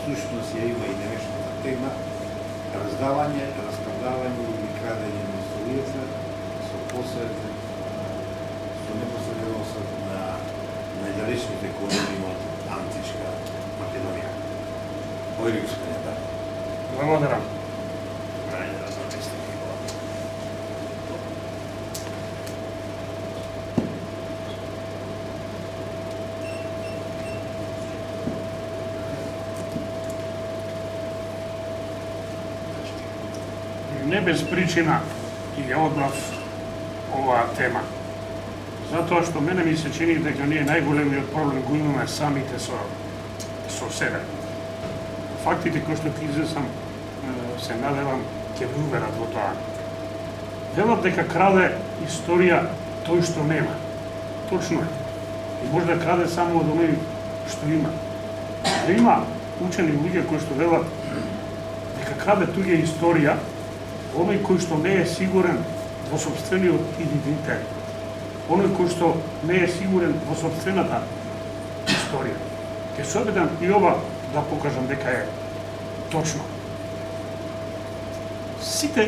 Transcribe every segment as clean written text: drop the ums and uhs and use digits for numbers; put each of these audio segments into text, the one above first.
сушност ја има и денешната тема, раздавање, распродавање или крадење на историјата со посебен со непосреден освет на најдалечните корени од античка Македонија. Ој ли господин Дар? Благодарам. Не без причина ја одбрав оваа тема. Затоа што мене ми се чини дека ние најголемиот проблем го имаме самите со себе. Фактите кои што ти изесам, се надевам, ќе ви уверат во тоа. Велат дека краде историја тој што нема. Точно е. И може да краде само од оној што има. Но има учени луѓе кои што велат дека краде туѓа историја оној кој што не е сигурен во собствениот идентитет, оној кој што не е сигурен во собствената историја. Ке се обидам и ова да покажам дека е точно. Сите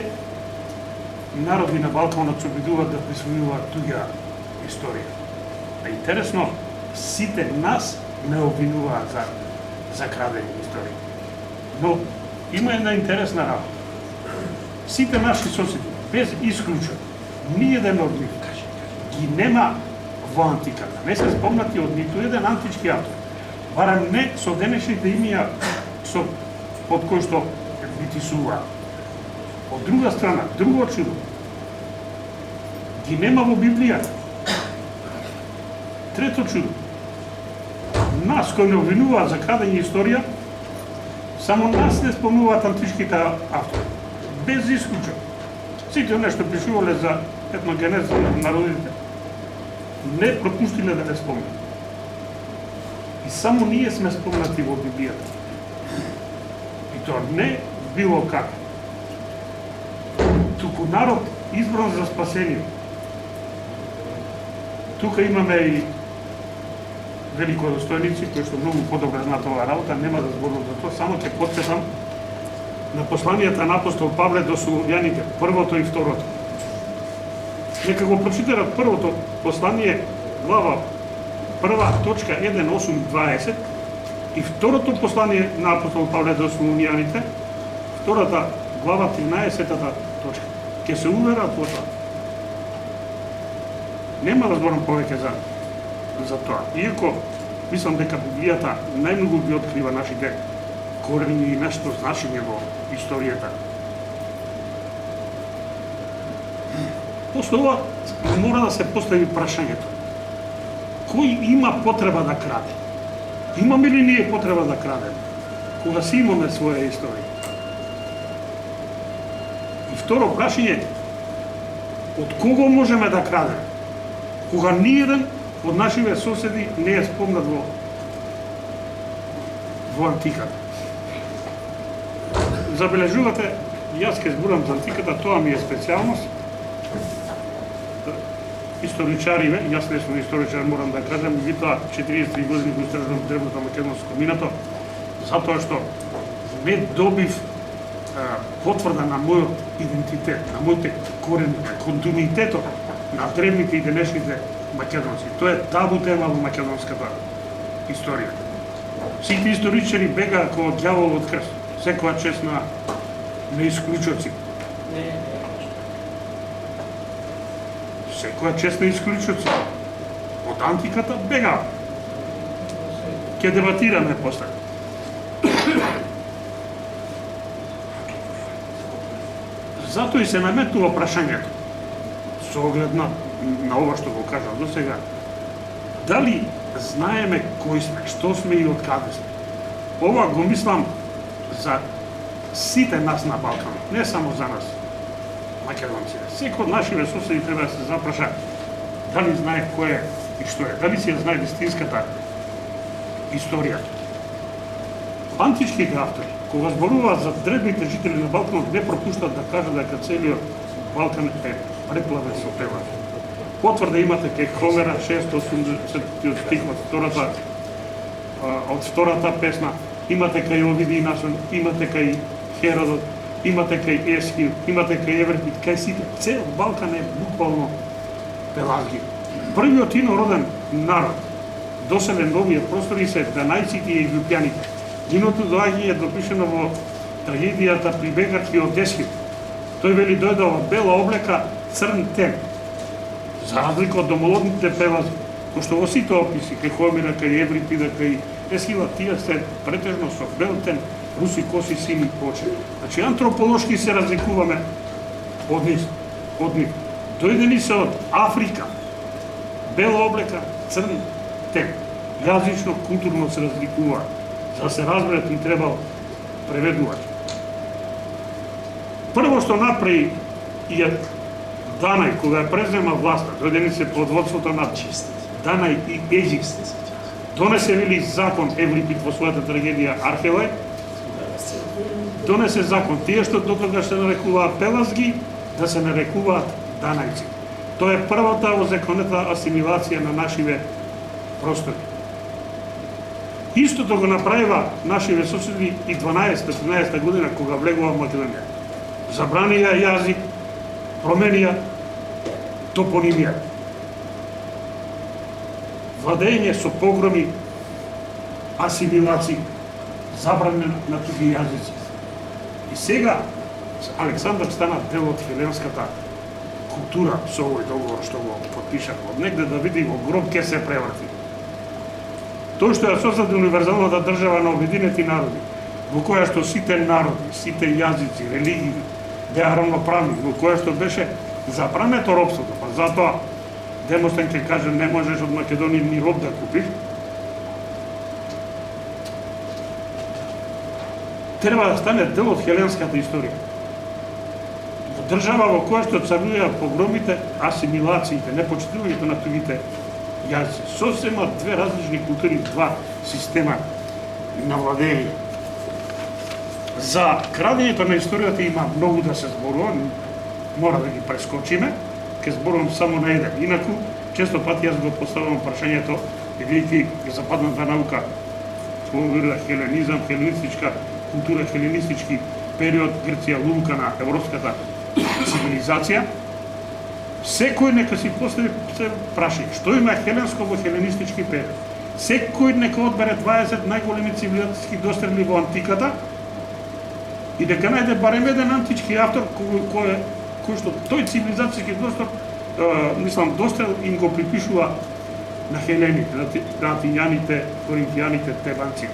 народи на Балканот се обидуваат да присвојуваат туѓа историја. А интересно, сите нас не обвинуваат за крадење историја. Но има една интересна работа. Сите наши соседи, без исклучок, ниеден од нив ги нема во антиката. Не се спомнати од ниту еден антички автор. Барем не со денешните имија под кои што битисуваат. Од друга страна, друго чудо, ги нема во Библијата. Трето чудо, нас кои не обвинуваат за крадење историја, само нас не спомнуваат античките автори. Без исклучок. Сите нешто пишувале за етногенеза на народите, не пропуштиле да не спомнат. И само ние сме спомнати во Библијата. И тоа не било како. Туку народ избран за спасение. Тука имаме и великодостојници кои што многу подобро знаат оваа работа, нема да зборувам за тоа, само ќе потсетам на посланијата на апостол Павле до Солуњаните, првото и второто. Нека го прочитарат првото послание, глава 1, точка 1.8.20 и второто послание на апостол Павле до Солуњаните, втората глава 13-та точка. Ке се уверат во тоа. Нема да зборам повеќе за тоа. Иако мислам дека Библијата најмногу ги открива нашите корени и нашето значење во историјата. После ова мора да се постави прашањето. Кој има потреба да краде? Имаме ли ние потреба да крадеме? Кога си имаме своја историја? И второ прашање, од кого можеме да крадеме? Кога ниеден од нашите соседи не е спомнат во антиката. Забележувате, јас ке зборам за антиката, тоа ми е специјалност. Историчари, јас не сум историчар, морам да кажам, и тоа 43 години го истражувам древното македонско минато, затоа што не добив потврда на мојот идентитет, на моите корени, на континуитетот на древните и денешните македонци. Тоа е табу тема во македонската историја. Сите историчари бегаа како ѓавол од крст. Секоја чест на исклучоци. Секоја чест на исклучоци. Од антиката бегаа. Ке дебатираме после. Затоа и се наметнува прашањето, со оглед на ова што го кажав до сега, дали знаеме кои сме, што сме и од каде сме. Ова го мислам за сите нас на Балканот, не само за нас, македонците. Секој од нашите соседи треба да се запраша дали знае кој е и што е, дали си ја знае вистинската историја. Античките автори, кога зборуваат за древните жители на Балканот, не пропуштат да кажат дека целиот Балкан е преплавен со пева. Потврда имате кај Хомера 680 стих од втората песна, имате кај Овиди и Насон, имате кај Херодот, имате кај Есхил, имате кај Еврипид, кај сите. Цел Балкан е буквално пелазгио. Првиот инороден народ, доселен до овие простори се данајците и египтјаните. Иното доаѓање е допишено во трагедијата при бегарки од Есхил. Тој вели дојдова бела облека, црн тен. За разлика од домолодните пелази, кои што во сите описи, кај Хомера, кај Еврипида, кај Есхила, тие се претежно со бел тен, руси коси, сини очи. Значи, антрополошки се разликуваме од нив. Дојдени се од Африка, бела облека, црн тен. Јазично, културно се разликува. За да се разберат им требал преведувач. Прво што направи и Данај, кога ја презема власта, дојдени се под водството на Данај и Египт, донесе вели закон Еврипид во својата трагедија Архелај, донесе закон тие што дотогаш се нарекуваат пелазги, да се нарекуваат данајци. Тоа е првата озаконета асимилација на нашиве простори. Истото го направива нашиве соседи и 12-13 година кога влегува во Македонија. Забранија јазик, променија топонимија. Владење со погроми, асимилација, забране на туги јазици. И сега Александар стана дел од хеленската култура со овој договор што го подпишав. Од негде да види во гроб ке се преврати. Тој што ја создаде универзалната држава на Обединети народи, во која што сите народи, сите јазици, религии беа равноправни, во која што беше забрането робството, па затоа Демостен ќе каже не можеш од Македонија ни роб да купиш. Треба да стане дел од хеленската историја. Држава во која што царуваја погромите, асимилациите, непочитувањето на тугите јазици. Сосема две различни култури, два система на владење. За крадењето на историјата има многу да се зборува, мора да ги прескочиме, ќе зборувам само на еден. Инаку, често пати јас го поставам прашањето, бидејќи западната наука спомнува хеленизам, хеленистичка култура, хеленистички период, Грција, лумка на европската цивилизација, секој нека си постави се прашање, што има хеленско во хеленистички период? Секој нека одбере 20 најголеми цивилизацијски дострели во антиката и дека најде барем еден антички автор кој што тој цивилизацијски дострел им го припишува на хелените, на атињаните, коринтијаните, тебанците.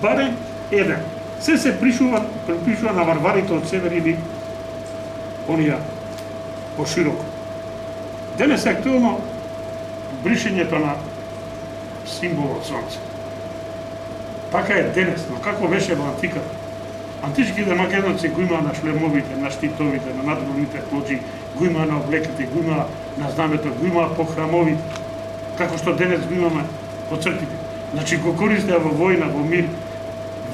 Барем еден. Се припишува на варварите од север или онија пошироко. Денес е актуелно бришењето на символот сонце. Така е денес, но како беше во антиката? Античките македонци го имаа на шлемовите, на штитовите, на надворните плочи, го имаа на облеките, го имаа на знамето, го имаа по храмовите, како што денес го имаме по црквите. Значи го користеа во војна, во мир,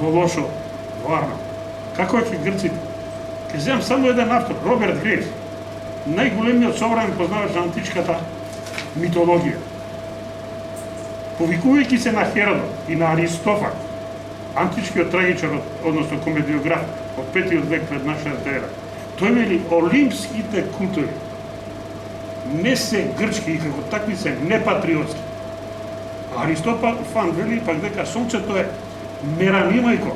во лошо, во арма. Како е грците? Ке земам само еден автор, Роберт Грейвс, најголемиот современ познавач на античката митологија. Повикувајќи се на Херодот и на Аристофан, античкиот трагичар, односно комедиограф од 5 век пред нашата ера, тој вели олимпските култури не се грчки и како такви се непатриотски. Аристофан вели пак дека сонцето е меранимајко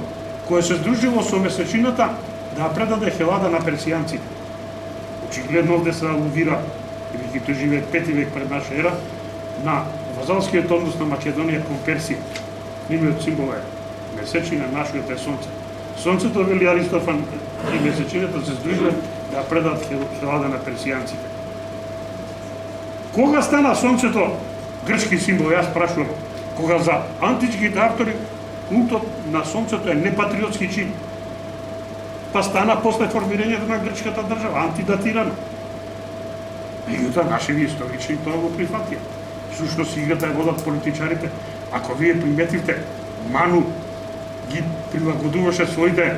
кое се здружило со месечината да предаде Хелада на персијанците. Очигледно овде се алудира, бидејќи тој живее 5 век пред наша ера, на вазалскиот однос на Македонија кон Персија. Нивниот символ е месечина, нашиот е сонце. Сонцето, вели Аристофан, и месечината се здружиле да предадат Хелада на персијанците. Кога стана сонцето грчки символ, јас прашувам, кога за античките автори култот на сонцето е непатриотски чин. Па стана после формирањето на грчката држава, антидатирано. Меѓутоа, нашиви исторични тоа го прифатија. Сушност играта ја водат политичарите. Ако вие приметивте, Ману ги прилагодуваше своите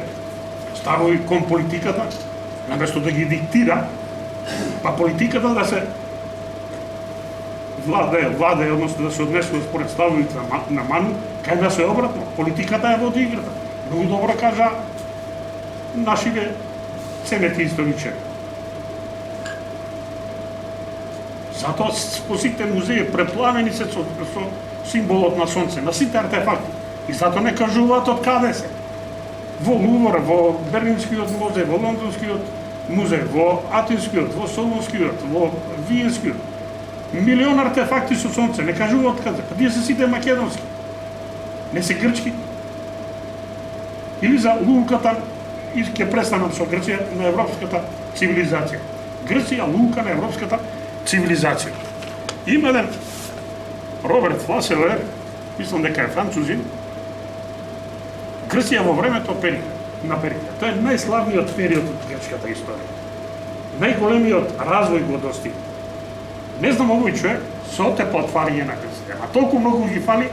ставови кон политиката, наместо да ги диктира, па политиката да се владе, односно да се однесува според ставовите на Ману, кај нас е обратно. Политиката е води играта. Многу добро кажа нашите ценети историчари. Затоа по сите музеи преплавени се со символот на сонце, на сите артефакти. И затоа не кажуваат од каде се. Во Лувр, во Берлинскиот музеј, во Лондонскиот музеј, во Атинскиот, во Солунскиот, во Виенскиот. Милион артефакти со сонце, не кажуваат каде. Па тие се сите македонски. Не се грчки. Или за луката, и ќе престанам со Грција, на европската цивилизација. Грција, лука на европската цивилизација. Има еден Роберт Фласелер, мислам дека е французин, Грција во времето на Перикле. Тоа е најславниот период од грчката историја. Најголемиот развој го достигна. Не знам овој човек со отепа отварање на Грција, а толку многу ги фали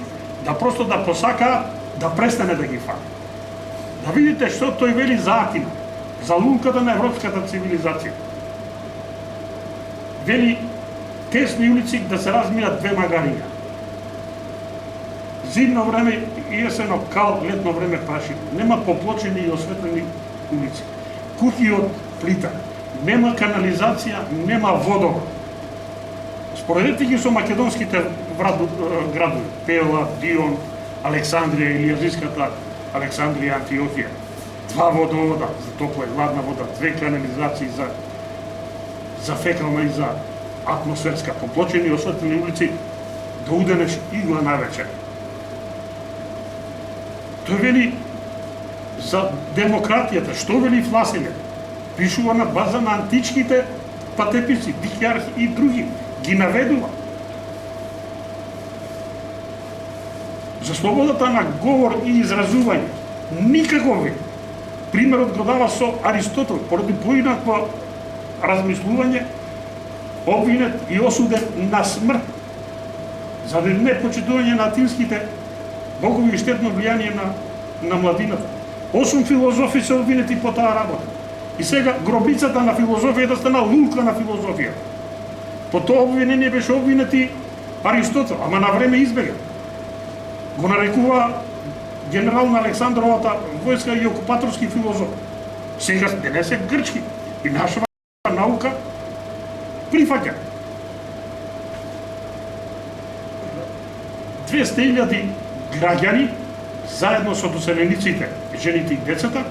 да просто да посака да престане да ги фали. Да видите што тој вели за Атина, за лунката на европската цивилизација. Вели тесни улици да се размијат две магариња. Зимно време и есено кал, летно време праши. Нема поплочени и осветлени улици. Куќи од плита. Нема канализација, нема водовод. Споредете ги со македонските градови. Пела, Дион, Александрија или азиската Александрија, Антиохија. Два водовода за топла и хладна вода, две канализации за фекална и за атмосферска, поплочени и осветлени улици, да уденеш игла навечер. Тој вели за демократијата, што вели Фласелер? Пишува на база на античките патеписи, Дикјарх и други, ги наведува. За слободата на говор и изразување, никакови. Примерот го дава со Аристотел, поради поинакво размислување, обвинет и осуден на смрт, заради непочитување на латинските богови и штетно влијание на младината. 8 филозофи се обвинети по таа работа. И сега гробицата на филозофијата стана лулка на филозофија. По тоа обвинение беше обвинети Аристотел, ама на време избега. Го нарекува генерал на Александровата војска и окупаторски филозоф. Сега денес е грчки и нашава наука прифаќа. 200.000 граѓани заедно со доселениците, жените и децата,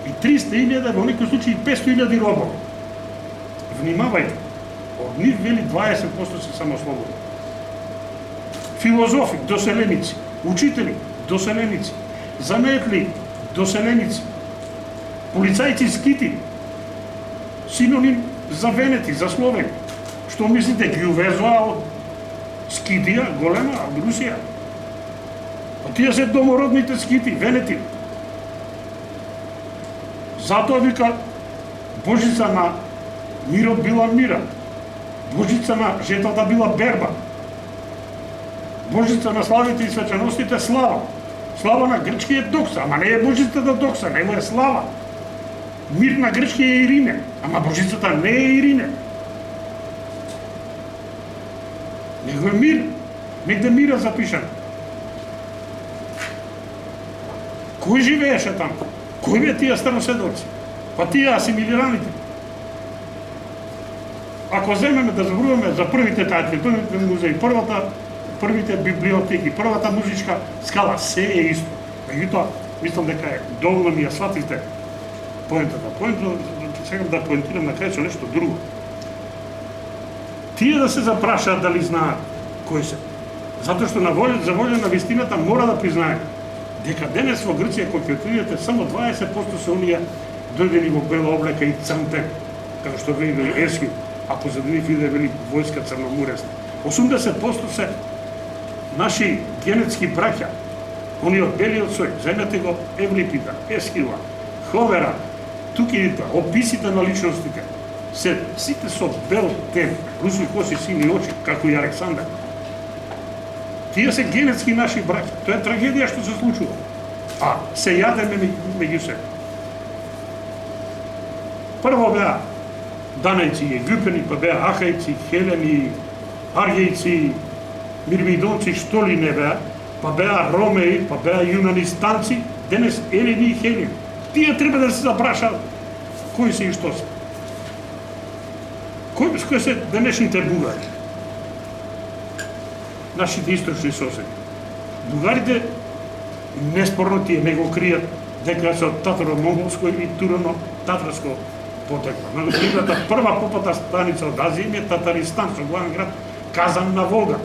и 300.000, во некои случаи 500.000 робови. Внимавајте, од нив вели 20% се самослободни. Филозофи, доселеници, учители, доселеници, заметли, доселеници, полицајци скити, синоним за венети, за словени. Што мислите, ги увезоа од Скитија, голема, од Русија? А тие се домородните скити, венети. Затоа вика, Божица на мирот била мира, Божица на жетата била берба, Божица на славите и свеченостите слава. Слава на грчки е докса, ама не е Божицата докса, него е слава. Мир на грчки е Ирине, ама Божицата не е Ирине. Него е мир, негде мира запишан. Кој живееше таму? Кој бе тие староседовци? Па тие асимилираните. Ако земеме да зборуваме за првите архитектурните музеи, првите библиотеки, првата музичка скала, се е исто. Меѓутоа, мислам дека е доволно ми ја сватите поентата. Сега да поентирам на крај со нешто друго. Тие да се запрашаат дали знаат кои се. Затоа што за волја на вистината мора да признаем дека денес во Грција, кој ќе отидете, само 20% се оние дојдени во бела облека и цантер, како што вели Есхил, а позади нив иде вели војска црномуресна. 80% се наши генетски браќа, они од белиот сој. Земете го Евлипида, Есхила, Ховера, Тукидита, описите на личностите. Сите со бел тем, руси коси, сини очи, како и Александар. Тие се генетски наши браќа. Тоа е трагедија што се случува. А се јадеме меѓу се. Прво беа Данајци, Египени, па беа Ахајци, Хелени, Аргејци, мирмидонци што ли не беа, па беа ромеи, па беа јунанистанци, денес елени и хелени. Тие треба да се запрашаат кои се и што се. Кои се денешните бугари? Нашите источни соседи. Бугарите, неспорно тие не го кријат дека се од татаро-монголско и турано-татарско потекло. На нивната прва попата станица од Азија им е Татаристан, со главен град Казан на Волга.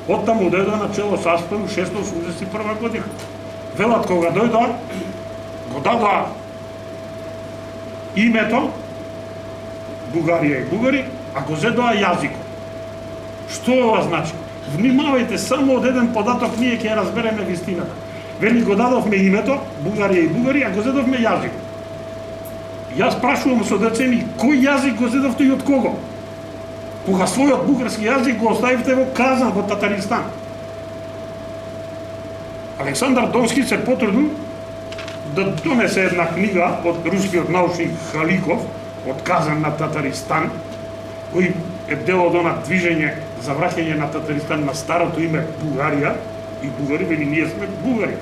Оттаму дојдоа на чело со Аспен у 681 година. Велат кога дојдоа, го дадоа името Бугарија и бугари, а го зедоа јазикот. Што ова значи? Внимавајте, само од еден податок ние ќе разбереме вистината. Вели го дадовме името Бугарија и бугари, а го зедовме јазикот. Јас прашувам со деца ми, кој јазик го зедовте и од кого? Кога својот бугарски јазик го оставивте во Казан, во Татаристан. Александар Донски се потрудил да донесе една книга од рускиот научник Халиков, од Казан на Татаристан, кој е дел од она движење за враќање на Татаристан на старото име Бугарија, и бугари, вели ние сме бугари.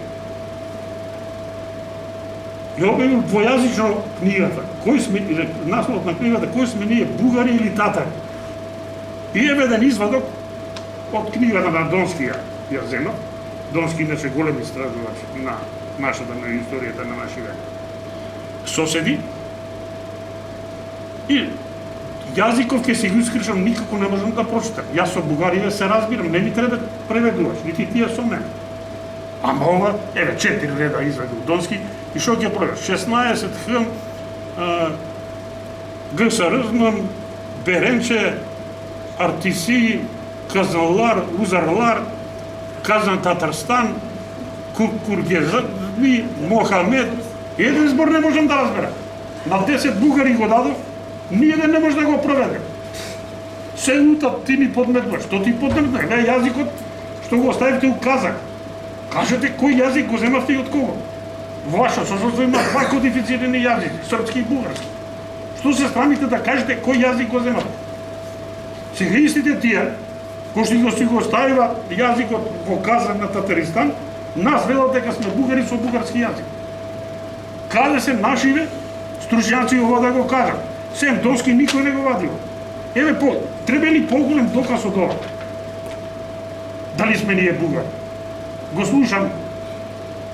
И објавил двојазично книгата, кој сме, насловот на книгата, кој сме ние, бугари или татари. И еден извадок од книгата на Донски ја земав. Донски иначе голем истражувач на нашата, на историјата на нашите соседи. И јазиков ќе се го искришам, никако не можам да прочитам. Јас со Бугарија се разбирам, не ми треба преведувач, нити тие со мене. Ама ова, еве, 4 реда изведил Донски, и шо ќе провер? 16 хм ГСР, Беренче, Артиси, Казанлар, Узарлар, Казан Татарстан, Кургезаби, Мохамед. Еден збор не можам да разберам. На 10 бугари го дадов, ниједен не може да го проведе. Се лутат, ти ми подметнуваш. Што ти подметнуваш? Еве јазикот што го оставивте у Казак. Кажете кој јазик го земавте и од кого? Ваша, со што има два кодифицирани јазици, српски и бугарски. Што се срамите да кажете кој јазик го земавте? Сега истите тие, кои што си го оставива јазикот во Казан на Татаристан, нас велат дека сме бугари со бугарски јазик. Каде се нашиве стручњаци ова да го кажат? Сем Донски никој не го вадил. Еве треба ли поголем доказ од ова? Дали сме ние бугари? Го слушам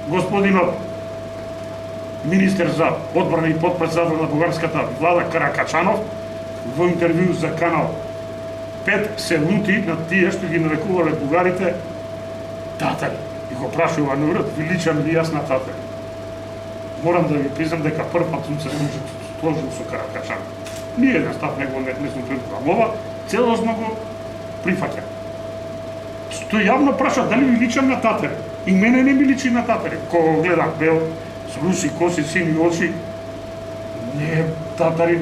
господинот министер за одбрана и потпредседател на бугарската влада Каракачанов во интервју за канал 5 се лути на тие што ги нарекувале бугарите татари. И го прашува на уред, ви личам ли јас на татари? Морам да ви признам дека прв пат сум се сложил со Каракачанов. Ниједен став не сум прифатил. Ова целосно го прифаќам. Што јавно праша дали ви личам на татари. И мене не ми личи на татари. Кога гледам бел, с руси коси, сини очи, не татари,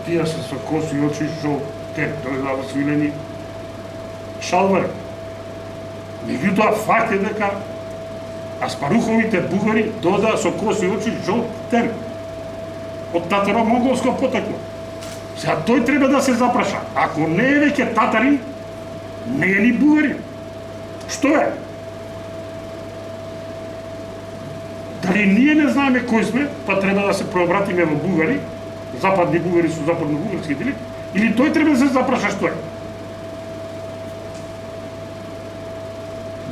тие се со коси очи, што те дојдоа свилени шалвари. Меѓутоа факт е дека Аспаруховите бугари дојдоа со коси очи жолт тен од татаро-монголско потекло. Сега тој треба да се запраша. Ако не е веќе татарин, не е ли бугарин? Што е? Дали ние не знаеме кој сме, па треба да се преобратиме во бугари, западни бугари со западно-бугарски делик, или тој треба да се запраша што е?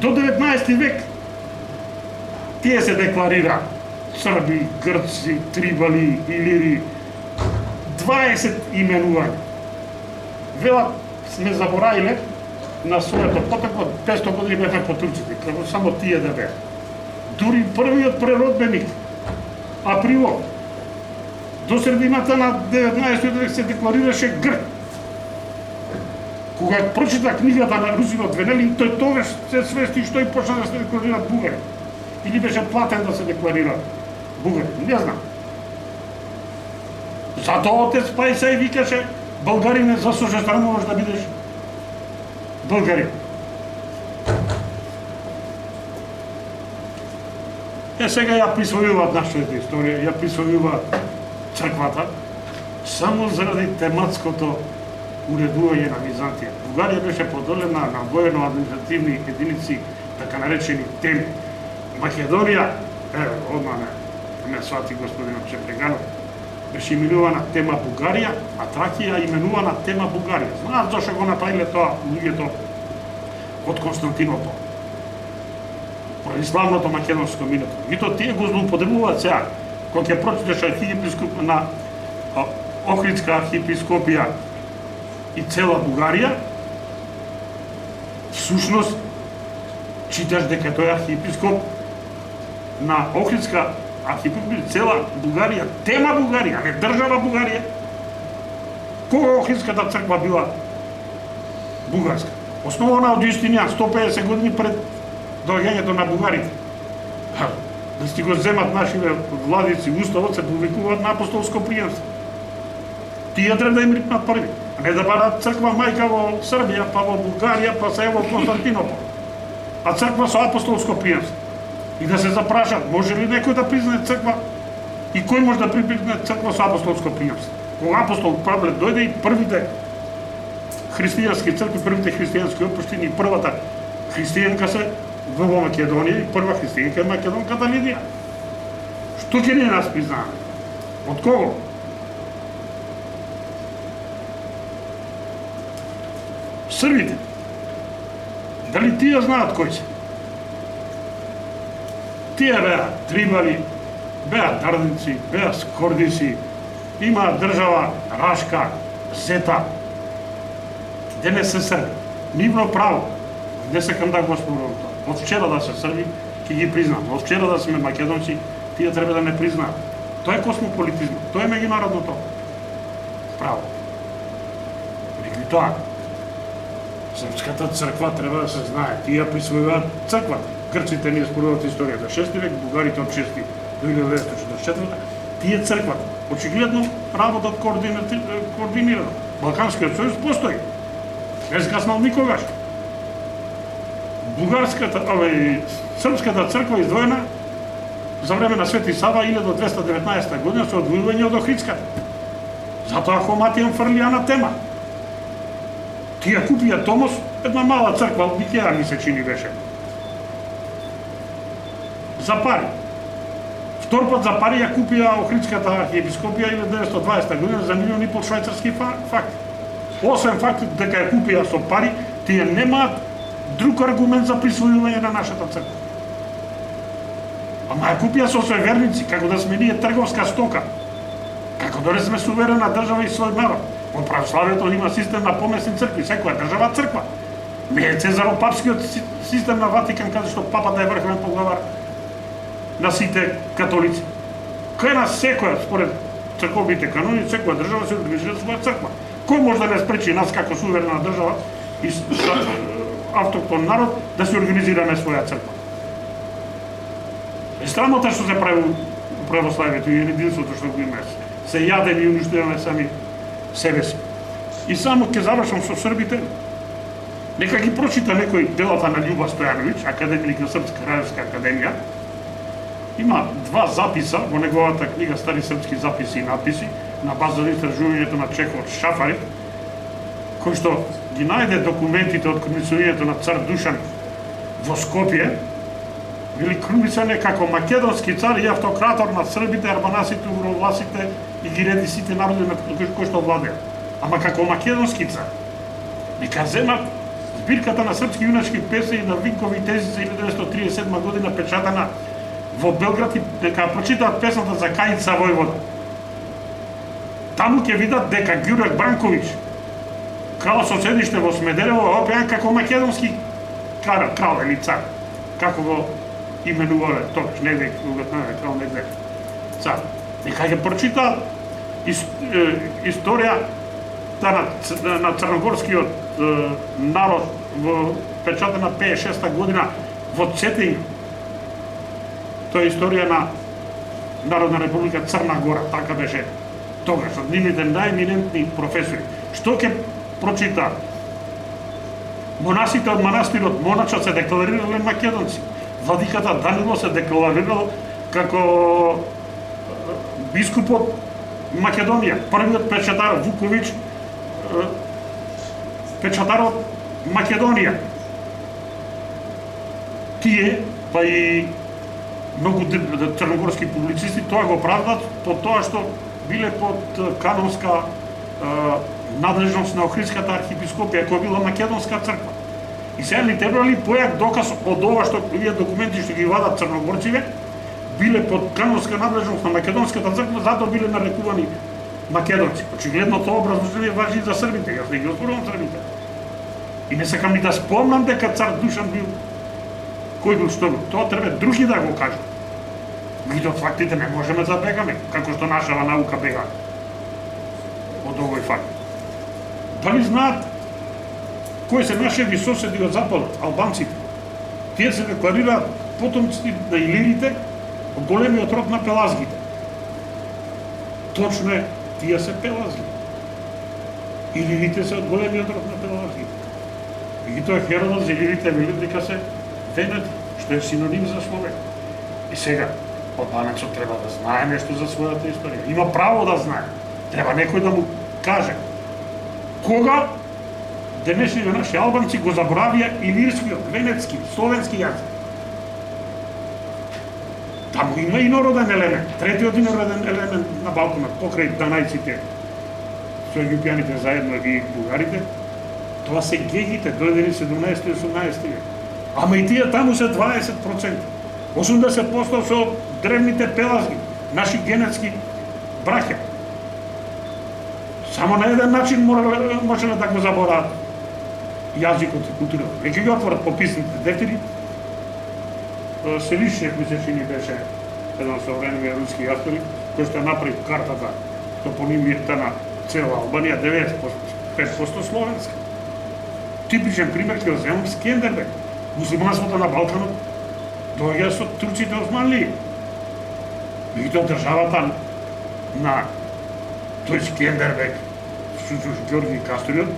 До 19 век тие се декларира срби, грци, трибали, илири, 20 именувања. Велат сме заборавиле на своето потекло 500 години бевме по турците, како само тие да беа. Дури првиот преродбеник, Априлов, до средината на 19 век се декларираше грк. Кога прочита книгата на Русинот Венелин, тој тогаш се свести што и почна да се декларираат бугари. Или беше платен да се декларира бугари, не знам. Затоа отец Пајса и викаше, българине, за со што можеш да бидеш българин. Сега ја присвојуваат нашата историја, ја присвојуваат црквата, само заради тематското уредување на Византија. Бугарија беше поделена на воено-административни единици, така наречени теми. Македонија, одма не свати господинот Чепреганов, беше именувана тема Бугарија, а Тракија именувана тема Бугарија. Знаат зашто го направиле тоа луѓето од Константинопол? Православното македонско минато. И то тие го злоупотребуваат сега. Кога ќе прочиташ архиепископ на Охридска архиепископија и цела Бугарија, всушност читаш дека тој архиепископ на Охридска архиепископија цела Бугарија, тема Бугарија, не држава Бугарија. Кога Охридската црква била бугарска? Основана од Јустинијан 150 години пред доаѓањето на бугарите. Да си го земат нашите владици, уставот се повикуваат на апостолско приемство. Тие треба да им рипнат први, а не да барат црква мајка во Србија, па во Бугарија, па се во Константинопол. А црква со апостолско приемство. И да се запрашат, може ли некој да признае црква и кој може да признае црква со апостолско приемство? Кога апостол Павле дојде и првите христијански цркви, првите христијански општини и првата христијанка се во Македонија и прва христијанка е македонката Лидија. Што ќе ни нас признаваме? Од кого? Србите. Дали тие знаат кои се? Тие беа трибали, беа дарници, беа скордиси, имаат држава Рашка, Зета. Денес се Срби. Нивно право. Не сакам да го спорувам тоа. Од вчера да се Срби, ќе ги признам. Од вчера да сме македонци, тие треба да не признаат. Тоа е космополитизм, тоа е меѓународното право. Меѓу тоа, Српската црква треба да се знае. Тие присвојуваат црквата. Грците ни споруваат историјата 6 век, бугарите од 6 до 1944. Тие црквата. Очигледно работат координирано. Балканскиот сојуз постои. Не скаснал никогаш. Српската црква издвоена за време на Свети Сава 1219 година со одвојување од Охридската. Затоа Хоматијан фрлија на тема. Тие купија Томос, една мала црква од Никеја ми се чини беше. За пари. Втор пат за пари ја купија Охридската архиепископија 1920 година за 1,5 милион швајцарски факти. Освен фактот дека ја купија со пари, тие немаат друг аргумент за присвојување на нашата црква. Ама ја купија со свој верници, како да сме ние трговска стока. Како да сме суверена држава и свој народ. Во православието има систем на помесни цркви, секоја држава црква. Не е цезаропапскиот систем на Ватикан, каде што папата е врховен поглавар на сите католици. Кај нас секоја, според црковните канони, секоја држава се организира своја црква. Кој може да не спречи нас како суверена држава и автохтон народ да се организираме своја црква? Е странното што се прави у православието и единството што го имаме. Се јадеме и уништуваме сами себе си. И само ќе завршам со србите. Нека ги прочита некој делата на Љуба Стојановиќ, академик на Српска крајевска академија. Има два записа во неговата книга Стари српски записи и надписи на база на истражувањето на Чехов Шафари, кој што ги најде документите од круницувањето на цар Душан во Скопје, били круницани како македонски цар и автократор на србите, арбанасите, уровласите и гиредисите народи на кои што владеат. Ама како македонски цар. Нека земат збирката на српски јуначки песни на Винкови тези за 1937 година печатана во Белград и дека прочитаат песната за Кајца војвода. Таму ќе видат дека Ѓурак Бранковиќ, крал со седиште во Смедерево, опеан како македонски крал или цар. Како го именувале тогаш, негде крал, негде цар. Нека ќе прочитаат историја на црногорскиот народ во печатена 56 година во Цетин. Тоа е историја на Народна република Црна Гора, така беше тогаш, од нивните најеминентни професори. Што ќе прочита? Монасите од манастирот Монача се декларирале македонци. Владиката Данило се декларирал како бискупот Македонија. Првиот печатар Вуковиќ печатарот Македонија. Тие, па и многу црногорски публицисти тоа го правдат по тоа што биле под канонска надлежност на Охридската архиепископија, која била македонска црква. И сега ни требали појак доказ од ова што овие документи што ги вадат црногорците, биле под канонска надлежност на македонската црква, затоа биле нарекувани македонци. Очигледно тоа образложение важи и за србите, јас не ги оспорувам србите. И не сакам ни да спомнам дека цар Душан бил кој бил што бил. Тоа треба други да го кажат. Меѓутоа фактите не можеме да бегаме, како што нашава наука бега од овој факт. Дали знаат кои се нашеви соседи од западот, албанците? Тие се декларираат потомци на илирите од големиот род на пелазгите. Точно е, тие се пелазги. Илирите се од големиот род на пелазгите. Меѓутоа Херодот за илирите вели дека се венети, што е синоним за човек. И сега, албанецот треба да знае нешто за својата историја. Има право да знае. Треба некој да му каже кога денешните наши албанци го заборавија илирскиот, венецки, словенски јазик. Таму има инороден елемент, третиот инороден елемент на Балканот, покрај данајците со египјаните заедно и бугарите, тоа се гегите, дојдени 17 и 18 век. Ама и тие таму се 20%. 80% со древните пелазги, наши генетски браќа. Само на еден начин можеле да го заборават јазикот и културата. Веќе ги отворат пописните дефтери. Селишев ми се чини беше еден современи руски автор, кој што направи картата топонимијата на цела Албанија, 95% словенска. Типичен пример ќе земам Скендербек. Муслиманството на Балканот доаѓа со турците османлии. Меѓутоа државата на тој Скендербек, Ѓорги Кастуриот,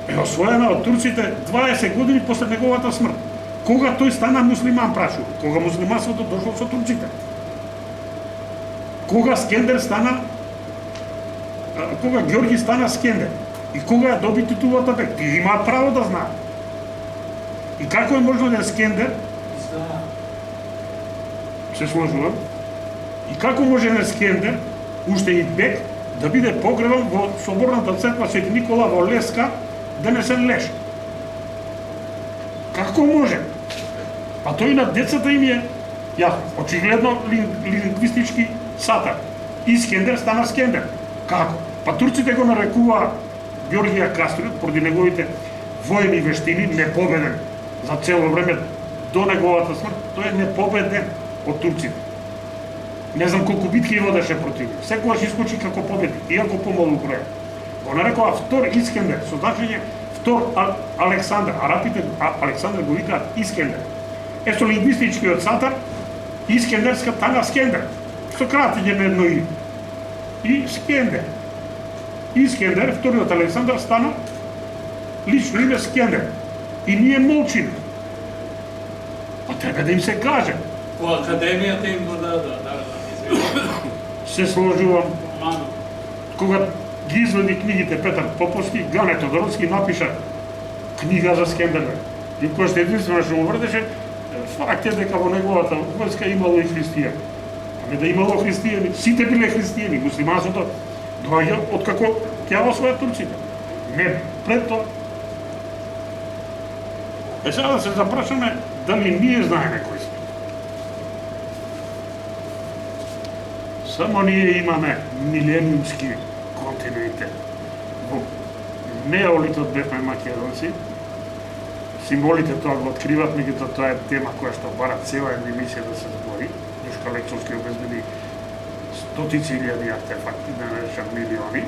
е освоена од турците 20 години после неговата смрт. Кога тој стана муслиман, прашува? Кога муслиманството дошло со турците? Кога Скендер стана, кога Ѓорги стана Скендер? И кога ја доби титулата бек? Тие имаат право да знаат. И како е можно да е Скендер? Се сложувам. И како може да е Скендер, уште и бек, да биде погребан во соборната црква Свети Никола во Леска, денесен Леш? Како може? Па тој на децата им е јасно, очигледно лингвистички сатар. И Скендер стана Скендер. Како? Па турците го нарекуваа Ѓоргија Кастриот поради неговите воени вештини, непобеден за цело време до неговата смрт. Тој е непобеден од турците. Не знам колку битки водеше против нив. Секогаш искочи како победник, иако помалу број. Го нарекува втор Искендер, со значење втор Александар. Арапите Александар го викаат Искендер. Со лингвистичкиот сатар, Искендерска тана Скендер. Со кратење на едно име. И Скендер. Искендер, вториот Александар, стана лично име Скендер. И ние молчиме. А треба да им се каже. По академијата им го дадоа, Се сложувам. Кога ги изведи книгите Петар Поповски, Гане Тодоровски напиша книга за Скендербек. И кој што единствено што му врдеше, факт е дека во неговата војска имало и христијани. Ами да имало христијани, сите биле христијани, муслиманството доаѓа откако ќе освојат турците. Не пред тоа. Сега да се запрашаме дали ние знаеме кои сме. Само ние имаме милениумски континуитет. Во неолитот бевме македонци, символите тоа го откриват, меѓутоа тоа е тема која што бара цела една емисија да се збори. Душка Лексовски обезбеди стотици илјади артефакти, да не речам милиони.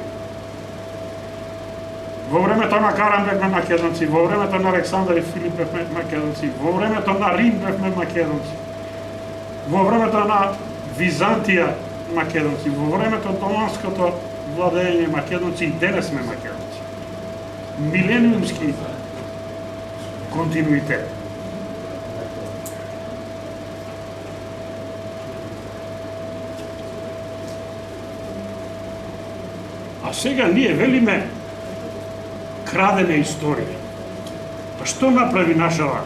Во времето на Каран бевме македонци, во времето на Александар и Филип бевме македонци, во времето на Рим бевме македонци, во времето на Византија македонци, во времето на Томанското владење македонци и денес сме македонци. Милениумски континуитет. А сега ние велиме крадене историја. Па што направи нашава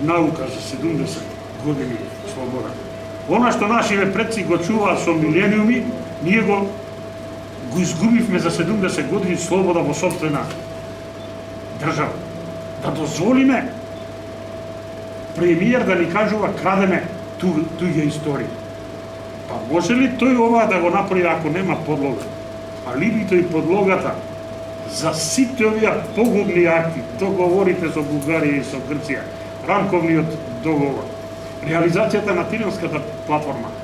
наука за 70 години слобода? Она што нашите предци го чуваат со милениуми, ние го изгубивме за 70 години слобода во собствена држава. Да дозволиме премиер да ни кажува крадеме туѓа историја. Па може ли тој ова да го направи ако нема подлога? Алибито и подлогата за сите овие погубни акти, договорите со Бугарија и со Грција, рамковниот договор, реализацијата на Тиринската платформа,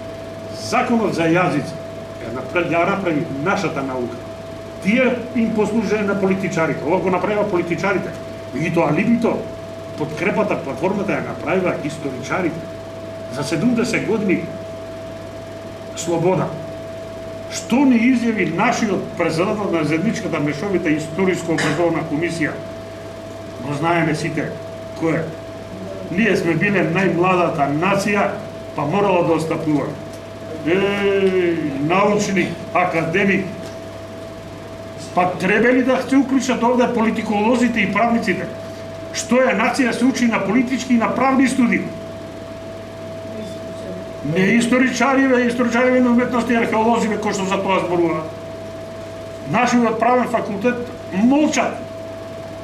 законот за јазици, ја направи нашата наука. Тие им послужеа на политичарите, ова го направива политичарите. И тоа алибито, подкрепата, платформата ја направива историчарите. За 70 години слобода. Што ни изјави нашиот председател на заедничката мешовита историско образовна комисија? Го знаеме сите кој е. Ние сме биле најмладата нација, па морала да остапува. Научник, академик. Па треба ли да се уклучат овде политиколозите и правниците? Што е нација се учи на политички и на правни студии? Не историчариве на уметности и археолозиве кои што за тоа зборуваат. Нашиот правен факултет молчат.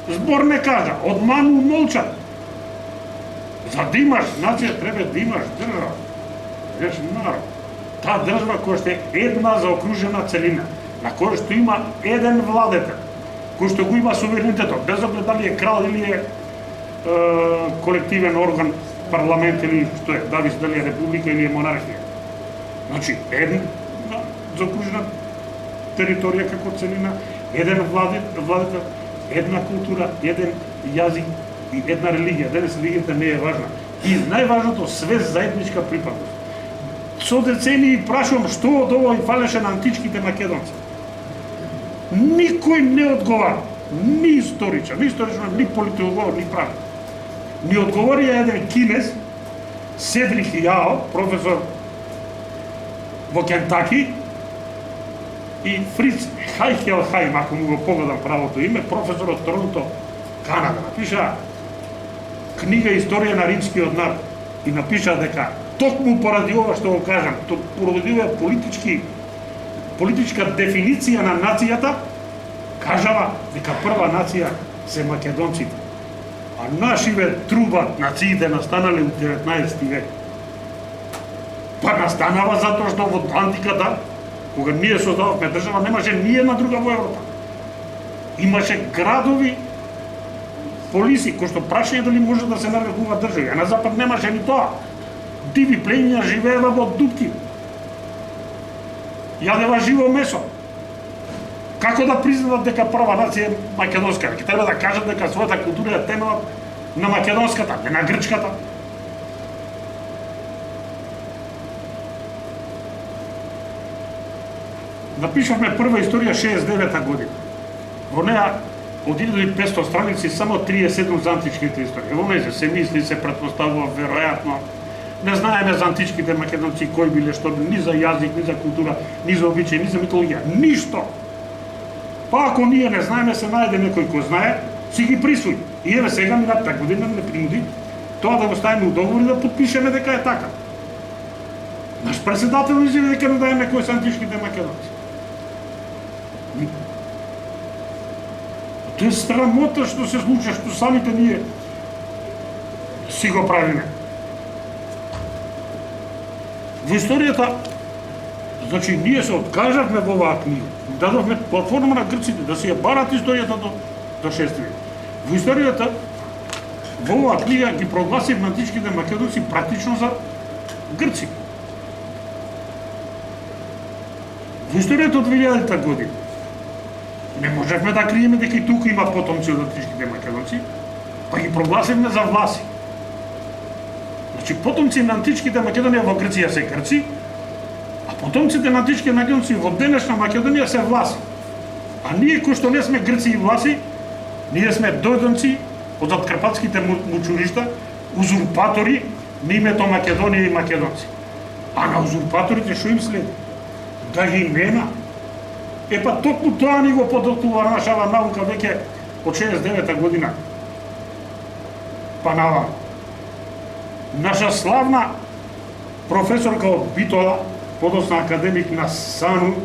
Збор не кажа, одману молчат. За да имаш нација треба да имаш држава. Веш народ. Таа држава која што е една заокружена целина, на која што има еден владетел, кој што го има суверенитетот, без оглед дали е крал или е колективен орган, парламент или што е, дали е република или е монархија. Значи, една заокружена територија како целина, еден владетел, една култура, еден јазик и една религија. Денес религијата не е важна. И најважното, све заедничка припадност. Со децении прашувам што од ова им фалеше на античките македонци. Никој не одговара, ни историчар, ни политолог, ни правник. Ни одговори еден кинез, Седрик Јао, професор во Кентаки, и Фриц Хайхелхайм, ако му го погledам правото име, професор од Торонто, Канада. Напиша книга Историја на римскиот народ и напиша дека токму поради ова што го кажам, поради ова политичка дефиниција на нацијата, кажава дека прва нација се македонците. А нашиве трубат нациите настанале у 19 век. Па настанава затоа што во антиката, кога ние создававме држава, немаше ни една друга во Европа. Имаше градови, полиси, кои што прашаја дали може да се нарекува држави, а на запад немаше ни тоа. Диви племиња живеева во дупки. Јадева живо месо. Како да признават дека прва нација е македонска? Ќе треба да кажат дека својата култура е темелат на македонската, не на грчката. Напишавме прва историја 69-та година. Во неа од 1500 страници само 37 за античките истории. Во неја се мисли, се претпоставува веројатно. Не знаеме за античките македонци кои биле, што ни за јазик, ни за култура, ни за обичаи, ни за митологија, ништо. Па ако ние не знаеме, се најде некој кој знае, си ги присвои. И еве сега минатата година не принуди тоа да го ставиме у договор и да подпишеме дека е така. Наш председател изјави дека не даеме кои се античките македонци. Тоа е срамота што се случува, што самите ние си го правиме. Во историјата, значи, ние се откажавме во оваа книга. Дадовме платформа на грците да си ја барат историјата до 6 век. Во историјата, во оваа книга ги прогласивме античките македонци практично за грци. Во историјата од 2000-та година не можевме да криеме дека и тука има потомци од античките македонци, па ги прогласивме за власи. Значи, потомци на античките Македонија во Грција се грци, а потомците на античките македонци во денешна Македонија се власи. А ние кои што не сме грци и власи, ние сме дојденци од заткарпатските мучуришта, узурпатори на името Македонија и македонци. А на узурпаторите што им следи? Да ги нема. Епа токму тоа ни го подоткнува нашава наука веќе од 69 година па наваму. Наша славна професорка од Битола, подосна академик на САНУ,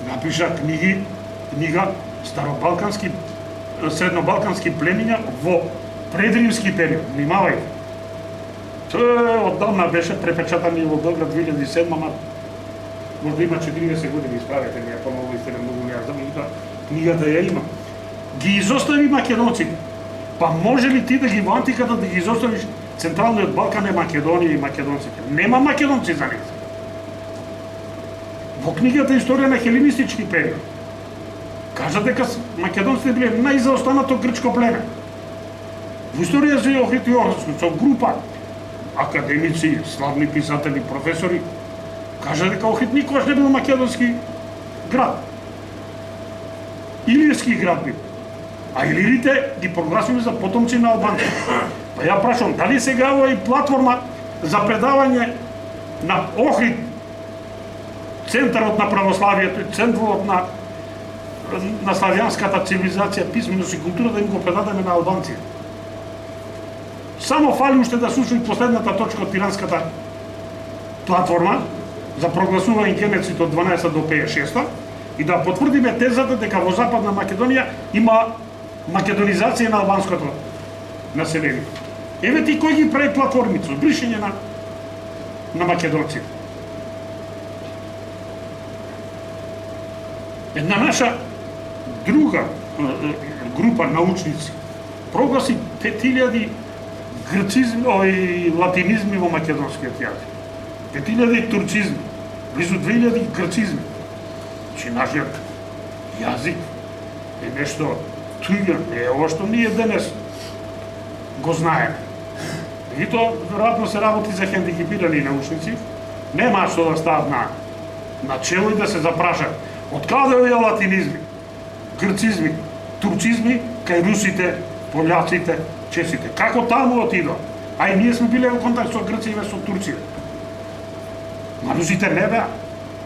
напиша книга Старобалкански, среднобалкански племиња во предримски период. Внимавајте. Тоа оддавна беше препечатан и во Белград 2007, ама можда има 40 години, исправете ме, помалу истина многу не знам, и книгата ја има. Ги изостави македонците. Па може ли ти да ги во антиката да ги изоставиш Централниот Балкан е Македонија и македонците? Нема македонци за него. Во книгата Историја на хеленистички период кажа дека македонците биле најзаостанато грчко племе. Во Историја за Охрид Јордански со група академици, славни писатели, професори, кажа дека Охрид никогаш не бил македонски град. Илирски град бил. А илирите ги прогласили за потомци на албанци. Па ја прашам, дали сега ова и платформа за предавање на Охрид, центарот на православието и центарот на славјанската цивилизација, писменост и култура да им го предадеме на албанци. Само фали уште да слушај последната точка од Пиранската платформа за прогласување геноцид од 12 до 56 и да потврдиме тезата дека во Западна Македонија има македонизација на албанското население. Еве ти кој ги прави платформите со бришење на македонците. Една наша друга група научници прогласи 5000 грцизми и латинизми во македонскиот јазик. 5000 турцизми, близу 2000 грцизми. Че нашиот јазик е нешто туѓо, не е ова што ние денес го знаеме. И тоа веројатно се работи за хендикепирани научници, нема што да стават на чело и да се запрашат од каде овие латинизми, грцизми, турцизми кај русите, пољаците, чесите. Како таму отидо? Ај ние сме биле во контакт со грците и со турците. Ма русите не беа,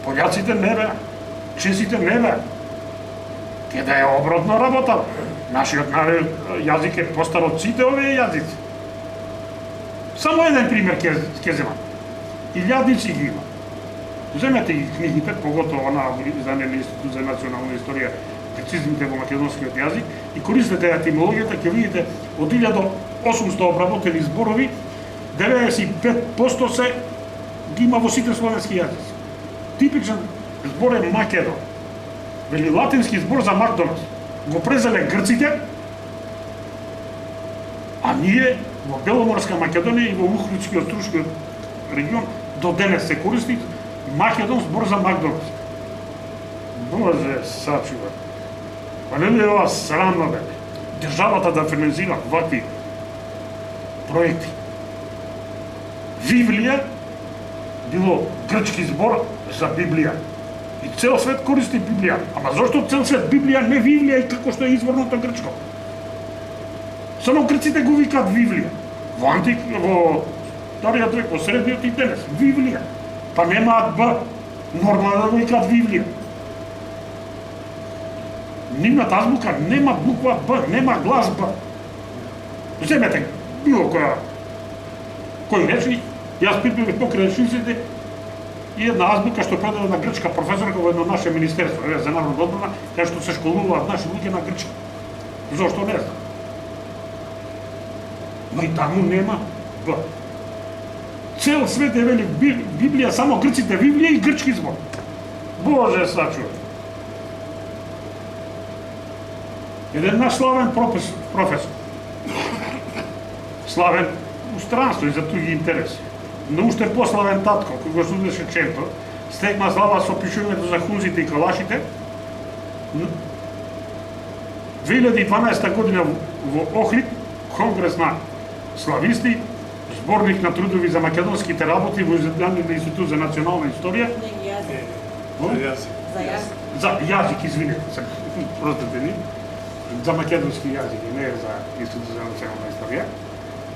пољаците не беа, чесите не беа. Ке да е обратно работа. Нашиот јазик е постар од сите овие јазици. Само еден пример ќе земам. Илјадници ги има. Земете ги книгите, поготово на издание на Институт за национална историја, грцизмите во македонскиот јазик и користете етимологијата, ќе видите од 1800 обработени зборови, 95% се ги има во сите словенски јазици. Типичен збор е македон. Вели латински збор за Макдоналдс. Го презеле грците, а ние во Беломорска Македонија и во Ухридскиот Струшкиот регион до денес се користи Македон збор за Макдоналдс. Боже, сачува. Па не ли ова срамно бе? Државата да финансира вакви проекти. Библија било грчки збор за Библија. И цел свет користи Библија. Ама зошто цел свет Библија, не Вивлија и како што е изворното грчко? Само грците го викаат Вивлија. Во вториот век, во средниот и денес. Вивлија. Па немаат Б. Нормално да го викаат Вивлија. Нивната азбука нема буква Б, нема глас Б. Земете било кој речи, јас припивам покрај речниците и една азбука што предаде на грчка професорка во едно наше министерство, за народна одбрана, кај што се школуваат наши луѓе на грчки. Зошто не знам. Но и таму нема Б. Цел свет е вели Библија, само грците Библија и грчки збор. Боже, сачува. Еден наш славен професор, славен у странство и за туѓи интереси, но уште пославен татко, кој го студеше Ченто, стекна слава со пишувањето за хунзите и калашите. 2012 година во Охрид, конгрес на слависти, зборник на трудови за македонските работи во издание на Институт за национална историја. За јазик, извинете се, простете ни. За македонски јазик и не за Институт за национална историја,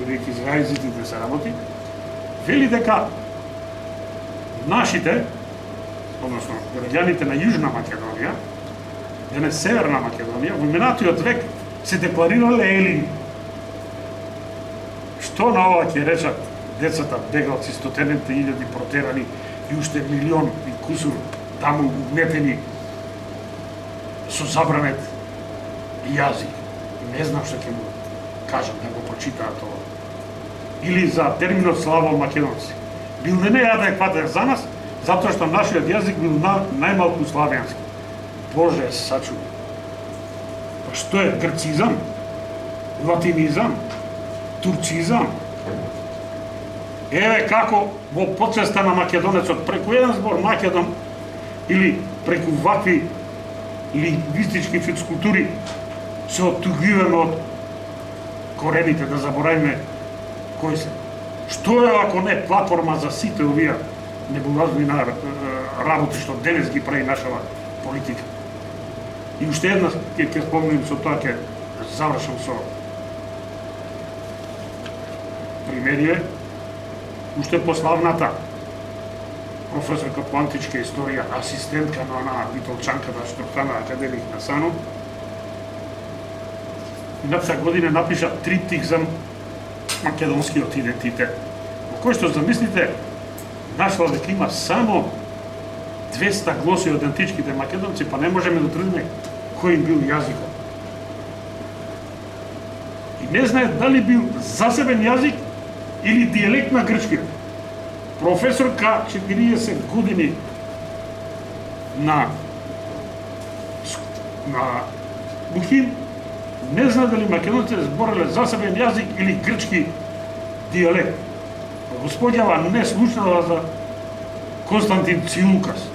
бидејќи за јазиците се работи, вели дека нашите, односно граѓаните на Јужна Македонија, денес Северна Македонија, во минатиот век се декларирале елини. Што на ова ќе речат децата бегалци, стотените илјади протерани и уште милион и кусур таму угнетени со забранет јазик? Не знам што ќе му кажам да го прочитаат ова. Или за терминот славол македонци. Бил не адекватен за нас, затоа што нашиот јазик бил најмалку славјански. Боже, сачуви. Па што е грцизам? Латинизам? Турцизам? Еве како во подсвеста на македонецот преку еден збор Македон или преку вакви лингвистички физкултури се оттугиваме од корените, да заборавиме кои се. Што е ако не платформа за сите овие небулозни работи што денес ги прави нашава политика? И уште една ќе спомнем, со тоа ќе завршам со примерие, уште пославната професорка по античка историја, асистентка на она Битолчанката што стана академик на САНУ, минатата година напиша триптих за македонскиот идентитет, во кој што замислите нашла дека има само 200 глоси од античките македонци, па не можеме да утврдиме кој им бил јазикот. И не знае дали бил засебен јазик или дијалект на грчкиот. Професорка 40 години на Бухин не знае дали македонците збореле засебен јазик или грчки дијалект. Господјава не слушнала за Константин Циулкас.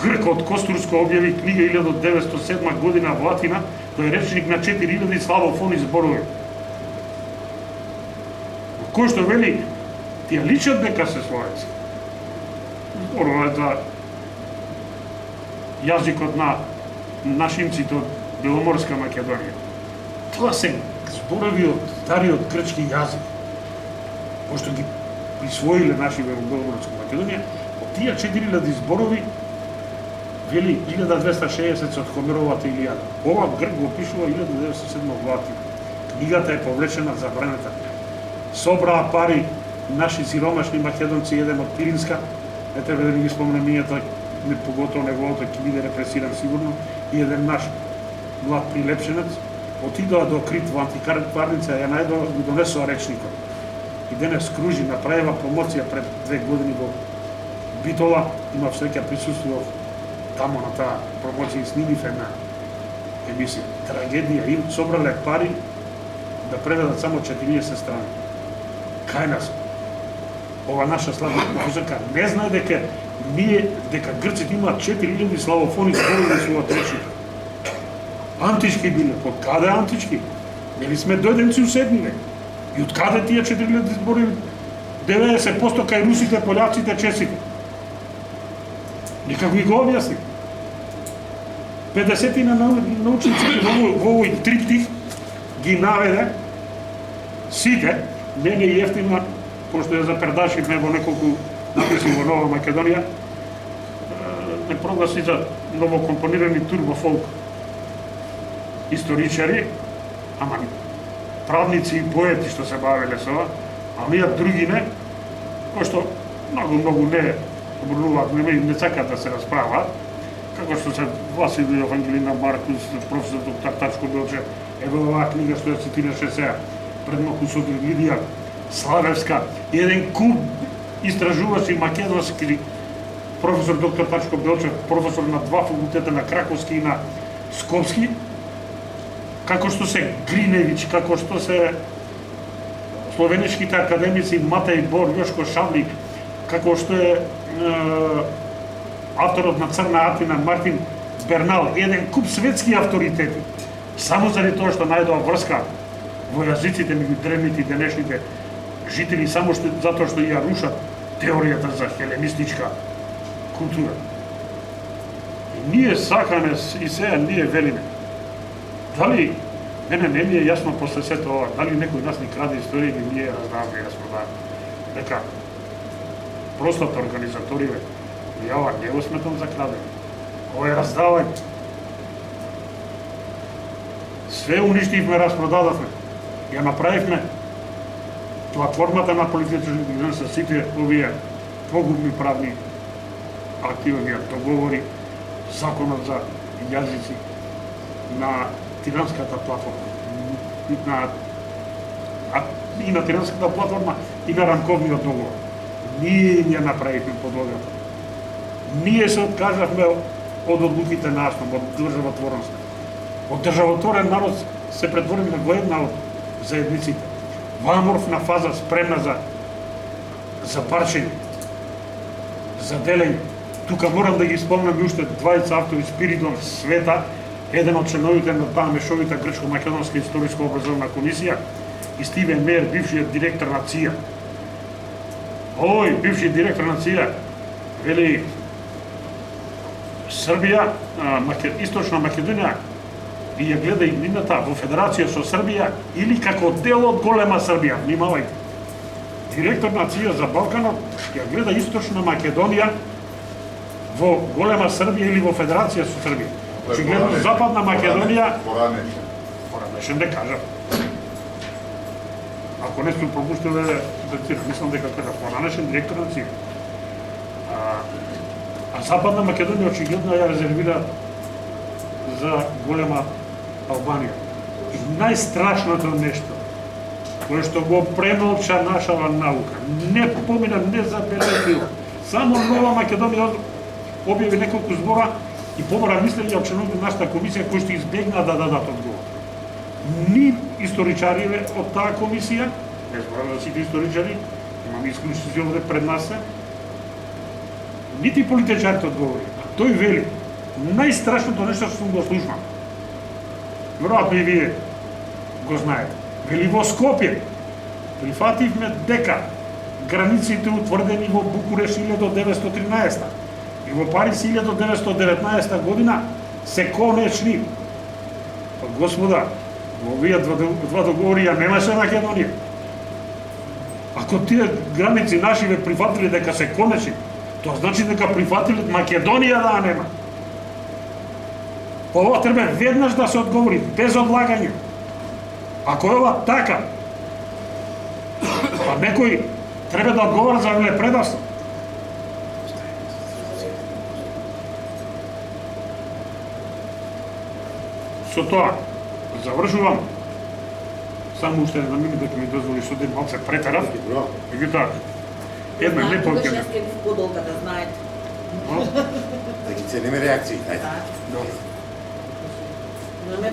Грк од Костурско објави книга 1907 година во Атина, тој е речник на 4000 славофони зборови. Кој што вели, тие личат дека се словенци. Зборува за јазикот на нашинците од Беломорска Македонија. Тоа се зборови од стариот грчки јазик, пошто ги присвоиле наши во Беломорска Македонија. Од тие 4000 зборови вели 1260 од Хомеровата Илијада. Ова грк го пишува 1907 во Атина. Книгата е повлечена забранета. Собраа пари наши сиромашни македонци, еден од Пиринска, не треба да ги спомнам името, не поготово неговото ќе биде репресиран сигурно, и еден наш млад прилепшенец, отидоа до Крит во антикварница, ја најдоа, го донесоа речникот. И денес кружи, направива промоција пред 2 години во Битола, имав среќа присуствував тамо на таа промоција и снимив една емисија. Трагедија, им собрале пари да преведат само 40 страни. Кај нас? Ова наша славна професорка не знае дека грците имаат 4000 славофони зборови со отречник. Антички биле, од каде антички? Нели сме дојденци у 7 век? И од каде тие 4000 зборови? 90% кај русите, пољаците, чесите. Никако ги го објасни. 50 на научниците во овој триптих ги наведе сите, не е ефтина, пошто ја запердашивме во неколку написи во Нова Македонија, не прогласи за новокомпонирани турбофолк историчари, ама правници и поети што се бавеле со ова, а оние други не, кои што многу не обрнуваат, не сакаат да се расправаат, како што се Васил Евангелина Маркус, професор доктор Тачко Белчев, ево оваа книга што ја цитираше сега, пред малку со Лидија Славевска, и еден куп истражувачи македонски, професор доктор Тачко Белчев, професор на 2 факултета, на Краковски и на Скопски, како што се Гриневич, како што се словеничките академици Матеј Бор, Јошко Шавлик, како што е авторот на Црна Атина Мартин Бернал, еден куп светски авторитети, само заради тоа што најдоа врска во јазиците меѓу древните и денешните жители, само што затоа што ја рушат теоријата за хеленистичка култура. И ние сакаме и сега ние велиме. Дали мене не ми е јасно после сето ова, дали некој нас ни краде историја или ние раздаваме и распродаваме. Дека простата организаториве, ја ова не го сметам за крадење. Ова е раздавање. Све уништивме, распродадовме. Ја направивме платформата на политичките со сите овие погубни правни активи, договори, законот за јазици на тиранската платформа. И на тиранската платформа и на рамковниот договор. Ние ја направивме подлогата. Ние се откажавме од одлуките на АСНОМ, од државотворност. Од државотворен народ се претворивме во една од заедниците. Во аморфна фаза спремна за парчење, за делење. Тука морам да ги спомнам уште двајца автори, Спиридон Света, еден од членовите на таа мешовита грчко-македонска историско образовна комисија, и Стивен Меер, бившиот директор на ЦИА. Овој бивши директор на ЦИА вели Србија, Источна Македонија и ја гледа иднината во федерација со Србија или како дел од голема Србија. Внимавајте. Директор на ЦИА за Балканот ја гледа Источна Македонија во голема Србија или во федерација со Србија. Очигледно Западна Македонија поранешен да кажам. Ако не сме пропуштил да цитирам, мислам дека кажа поранешен директор на ЦИА. А Западна Македонија очигледно ја резервира за голема Албанија. И најстрашното нешто, кое што го премолча нашава наука, не помина, не забележи, само Нова Македонија објави неколку збора и помора мислење од членовите на нашата комисија кои што избегнаа да дадат одговор. Ни историчариве од таа комисија, не зборам да сите историчари, имаме исклучици овде пред нас се, нити политичарите одговори. Тој вели, најстрашното нешто што сум го слушнал, веројатно и вие го знаете, вели во Скопје прифативме дека границите утврдени во Букуреш 1913 и во Париз 1919 година се конечни. Господа, во овие два договори ја немаше Македонија. Ако тие граници наши ве прифатили дека се конечни, тоа значи дека прифатили Македонија да нема. По ова треба веднаш да се одговори, без одлагање. Ако е ова така, па некој треба да одговара за велепредавство. Со тоа, завршувам. Само уште една минута ќе ми дозволи суден малце претерав. Меѓутоа, една не повеќе. Тогаш ќе ви подолга да знаете. Да ги цениме реакции.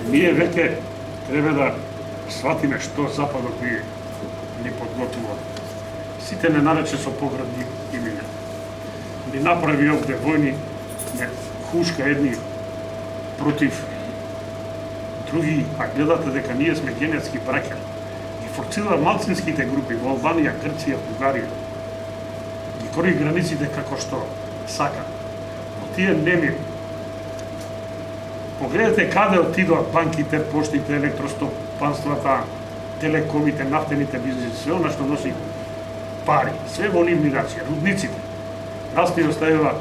Ние веќе треба да сватиме што Западот ни подготвува. Сите не нарече со поградни имиња. Ни направи овде војни, не хушка едни против други, а гледате дека ние сме генетски браќа. Ги форцира малцинските групи во Албанија, Грција, Бугарија. Ги кори границите како што сака. Во тие немир. Погледате каде отидоа банките, поштите, електростопанствата, телекомите, нафтените бизнеси, све она што носи пари, све во нивни раци, рудниците. Нас ни оставива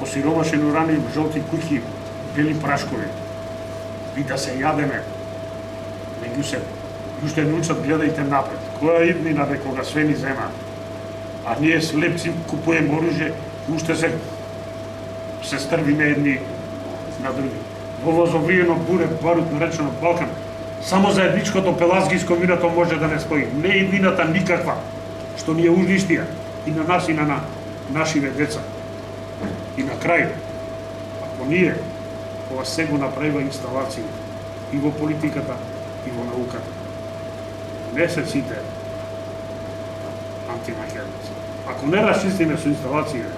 осиромашен ураниум, жолти куќи, бели прашкови. И да се јадеме меѓу себе. И уште не учат, гледајте напред. Која иднина бе кога све ни зема? А ние слепци купуеме оружје и уште се стрвиме едни на други. Во возовриено буре барут наречено Балкан, само заедничкото пелазгиско минато може да не спои. Не иднината никаква, што ни е уништија и на нас и на нашиве деца. И на крај, ако ние ова се го направива инсталации и во политиката и во науката, не се сите антимакедонци. Ако не расчистиме со инсталациите,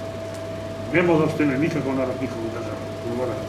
нема да остане никако народ, никако држава. Благодарам.